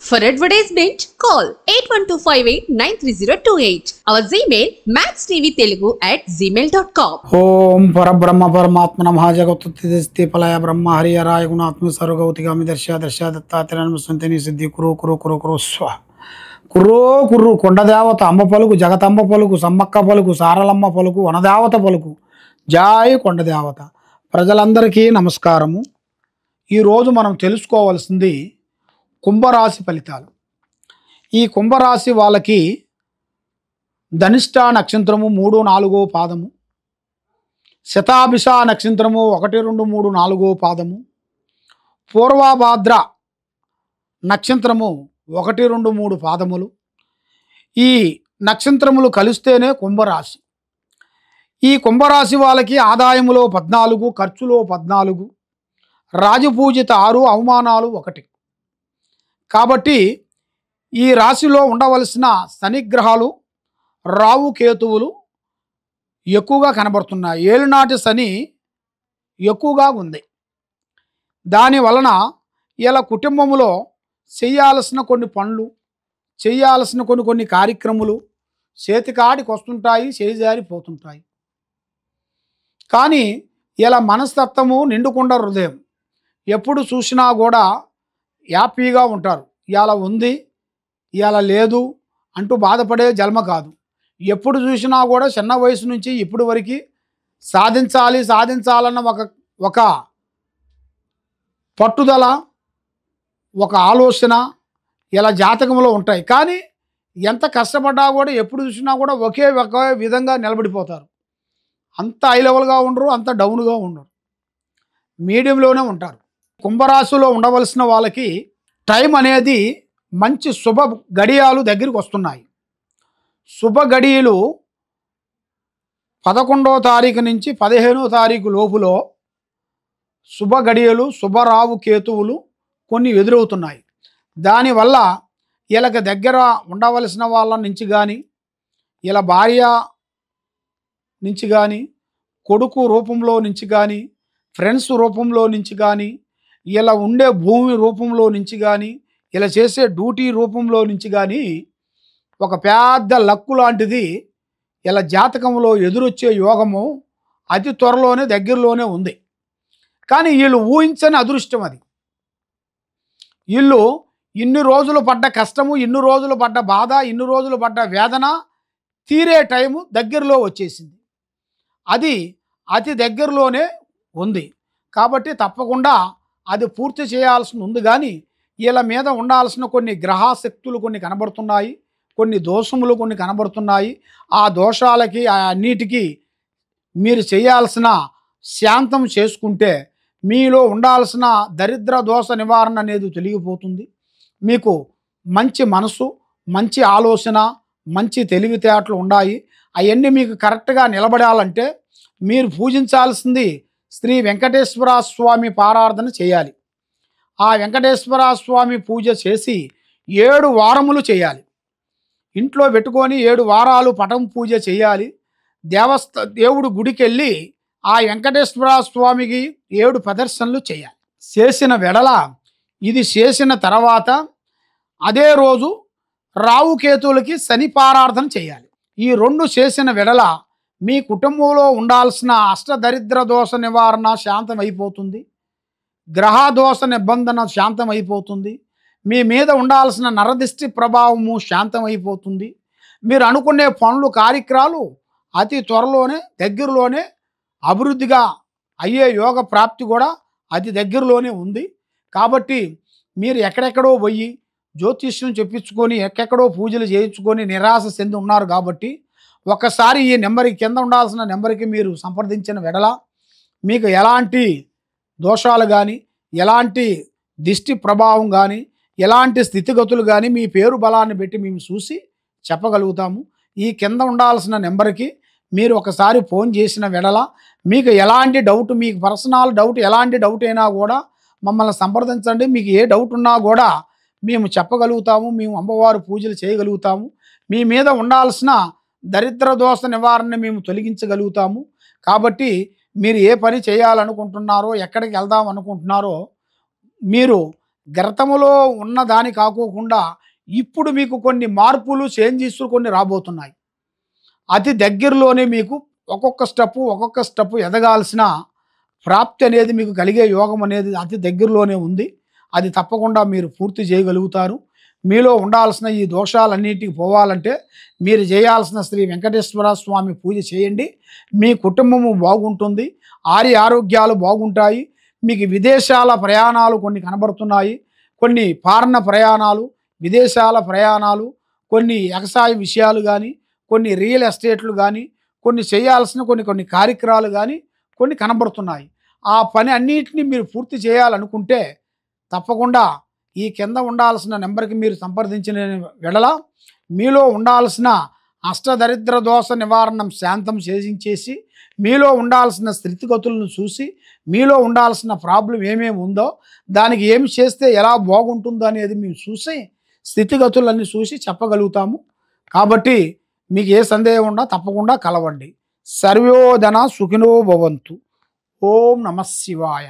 For advertisement, call 8125893028. Our Gmail maxtvtelugu@gmail.com. ఓం పరబ్రహ్మ పరమాత్మ నమః జగత్తుత్తిపలయ బ్రహ్మ హరియరాయ గుణాత్మ సర్వగౌతిగామి దర్శ దత్తాత్రేయ సిద్ధి కురు కురు కురు కురు స్వ కుర్రో కుర్రు కొండదేవత అమ్మ పలుకు జగతమ్మ పలుకు సమ్మక్క పలుకు సారలమ్మ పలుకు వనదేవత పలుకు జాయ్ కొండదేవత. ప్రజలందరికీ నమస్కారము. ఈరోజు మనం తెలుసుకోవాల్సింది కుంభరాశి ఫలితాలు. ఈ కుంభరాశి వాళ్ళకి ధనిష్ట నక్షత్రము 3, 4 పాదము, శతాభిష నక్షత్రము 1, 2, 3, 4 పాదము, పూర్వభాద్ర నక్షత్రము 1, 2, 3 పాదములు. ఈ నక్షత్రములు కలిస్తేనే కుంభరాశి. ఈ కుంభరాశి వాళ్ళకి ఆదాయములో 14, ఖర్చులో 14, రాజపూజిత 6, అవమానాలు 1. కాబట్టి ఈ రాశిలో ఉండవలసిన శనిగ్రహాలు రావు కేతువులు ఎక్కువగా కనబడుతున్నాయి. ఏలునాటి శని ఎక్కువగా ఉంది. దాని వలన ఇలా కుటుంబంలో చేయాల్సిన కొన్ని పనులు, చేయాల్సిన కొన్ని కార్యక్రమాలు చేతికాడికి వస్తుంటాయి, చేజారిపోతుంటాయి. కానీ ఇలా మనస్తత్వము నిండుకుండా హృదయం ఎప్పుడు చూసినా కూడా హ్యాపీగా ఉంటారు. ఇవాళ ఉంది, ఇవాళ లేదు అంటూ బాధపడే జన్మ కాదు. ఎప్పుడు చూసినా కూడా చిన్న వయసు నుంచి ఇప్పుడు వరకు సాధించాలన్న ఒక పట్టుదల, ఒక ఆలోచన ఇలా జాతకంలో ఉంటాయి. కానీ ఎంత కష్టపడ్డా కూడా ఎప్పుడు చూసినా కూడా ఒకే విధంగా నిలబడిపోతారు. అంత హై లెవెల్గా ఉండరు, అంత డౌన్గా ఉండరు, మీడియంలోనే ఉంటారు. కుంభరాశిలో ఉండవలసిన వాళ్ళకి టైం అనేది మంచి శుభ గడియాలు దగ్గరికి వస్తున్నాయి. శుభ గడియలు 11వ తారీఖు నుంచి 15వ తారీఖు లోపులో శుభ గడియలు, శుభరావు కేతువులు కొన్ని ఎదురవుతున్నాయి. దానివల్ల వీళ్ళకి దగ్గర ఉండవలసిన వాళ్ళ నుంచి కానీ, ఇలా భార్య నుంచి కానీ, కొడుకు రూపంలో నుంచి కానీ, ఫ్రెండ్స్ రూపంలో నుంచి కానీ, ఇలా ఉండే భూమి రూపంలో నుంచి కానీ, ఇలా చేసే డ్యూటీ రూపంలో నుంచి కానీ ఒక పెద్ద లక్కు లాంటిది ఇలా జాతకంలో ఎదురొచ్చే యోగము అతి త్వరలోనే దగ్గరలోనే ఉంది. కానీ వీళ్ళు ఊహించని అదృష్టం అది. వీళ్ళు ఇన్ని రోజులు పడ్డ కష్టము, ఇన్ని రోజులు పడ్డ బాధ, ఇన్ని రోజులు పడ్డ వేదన తీరే టైము దగ్గరలో వచ్చేసింది. అది అతి దగ్గరలోనే ఉంది. కాబట్టి తప్పకుండా అది పూర్తి చేయాల్సి ఉంది. కానీ వీళ్ళ మీద ఉండాల్సిన కొన్ని గ్రహశక్తులు కొన్ని కనబడుతున్నాయి, కొన్ని దోషములు కొన్ని కనబడుతున్నాయి. ఆ దోషాలకి అన్నిటికీ మీరు చేయాల్సిన శాంతం చేసుకుంటే మీలో ఉండాల్సిన దరిద్ర దోష నివారణ అనేది తొలగిపోతుంది. మీకు మంచి మనసు, మంచి ఆలోచన, మంచి తెలివితేటలు ఉన్నాయి. అవన్నీ మీకు కరెక్ట్గా నిలబడాలంటే మీరు పూజించాల్సింది శ్రీ వెంకటేశ్వర స్వామి పారార్థన చేయాలి. ఆ వెంకటేశ్వర స్వామి పూజ చేసి 7 వారములు చేయాలి. ఇంట్లో పెట్టుకొని 7 వారాలు పటం పూజ చేయాలి. దేవుడు గుడికి వెళ్ళి ఆ వెంకటేశ్వర స్వామికి 7 ప్రదర్శనలు చేయాలి. చేసిన వెడల ఇది చేసిన తర్వాత అదే రోజు రావుకేతువులకి శని పారార్థన చేయాలి. ఈ 2 చేసిన వెడల మీ కుటుంబంలో ఉండాల్సిన అష్టదరిద్ర దోష నివారణ శాంతం అయిపోతుంది. గ్రహదోష నిబంధన శాంతం అయిపోతుంది. మీ మీద ఉండాల్సిన నరదిష్టి ప్రభావము శాంతం అయిపోతుంది. మీరు అనుకునే పనులు, కార్యక్రమాలు అతి త్వరలోనే దగ్గరలోనే అభివృద్ధిగా అయ్యే యోగ ప్రాప్తి కూడా అతి దగ్గరలోనే ఉంది. కాబట్టి మీరు ఎక్కడెక్కడో పోయి జ్యోతిష్యం చెప్పించుకొని ఎక్కడెక్కడో పూజలు చేయించుకొని నిరాశ చెంది ఉన్నారు. కాబట్టి ఒక్కసారి ఈ నెంబర్కి కింద ఉండాల్సిన నెంబర్కి మీరు సంప్రదించిన వెడల మీకు ఎలాంటి దోషాలు కానీ, ఎలాంటి దిష్టి ప్రభావం కానీ, ఎలాంటి స్థితిగతులు కానీ మీ పేరు బలాన్ని బట్టి మేము చూసి చెప్పగలుగుతాము. ఈ కింద ఉండాల్సిన నెంబర్కి మీరు ఒకసారి ఫోన్ చేసిన వెడల మీకు ఎలాంటి డౌట్, మీకు పర్సనల్ డౌట్, ఎలాంటి డౌట్ అయినా కూడా మమ్మల్ని సంప్రదించండి. మీకు ఏ డౌట్ ఉన్నా కూడా మేము చెప్పగలుగుతాము. మేము అమ్మవారు పూజలు చేయగలుగుతాము. మీ మీద ఉండాల్సిన దరిద్ర దోష నివారణ మేము తొలగించగలుగుతాము. కాబట్టి మీరు ఏ పని చేయాలనుకుంటున్నారో, ఎక్కడికి వెళ్దాం అనుకుంటున్నారో మీరు గతములో ఉన్న దాని కాకోకుండా ఇప్పుడు మీకు కొన్ని మార్పులు చేంజెస్ కొన్ని రాబోతున్నాయి. అతి దగ్గరలోనే మీకు ఒక్కొక్క స్టెప్ ఎదగాల్సిన ప్రాప్తి అనేది మీకు కలిగే యోగం అనేది అతి దగ్గరలోనే ఉంది. అది తప్పకుండా మీరు పూర్తి చేయగలుగుతారు. మీలో ఉండాల్సిన ఈ దోషాలన్నిటికి పోవాలంటే మీరు చేయాల్సిన శ్రీ వెంకటేశ్వర స్వామి పూజ చేయండి. మీ కుటుంబము బాగుంటుంది, ఆరోగ్యాలు బాగుంటాయి. మీకు విదేశాల ప్రయాణాలు కొన్ని కనబడుతున్నాయి, కొన్ని ఫారెన్ ప్రయాణాలు, విదేశాల ప్రయాణాలు, కొన్ని వ్యవసాయ విషయాలు కానీ, కొన్ని రియల్ ఎస్టేట్లు కానీ, కొన్ని చేయాల్సిన కొన్ని కార్యక్రమాలు కానీ కొన్ని కనబడుతున్నాయి. ఆ పని అన్నిటిని మీరు పూర్తి చేయాలనుకుంటే తప్పకుండా ఈ కింద ఉండాల్సిన నెంబర్కి మీరు సంప్రదించిన వెడల మీలో ఉండాల్సిన అష్టదరిద్ర దోష నివారణం శాంతం చేసి మీలో ఉండాల్సిన స్థితిగతులను చూసి మీలో ఉండాల్సిన ప్రాబ్లం ఏమేమి ఉందో దానికి ఏమి చేస్తే ఎలా బాగుంటుందో అనేది మేము చూసి స్థితిగతులన్నీ చూసి చెప్పగలుగుతాము. కాబట్టి మీకు ఏ సందేహం ఉన్నా తప్పకుండా కలవండి. సర్వోదన సుఖినో భవంతు. ఓం నమః శివాయ.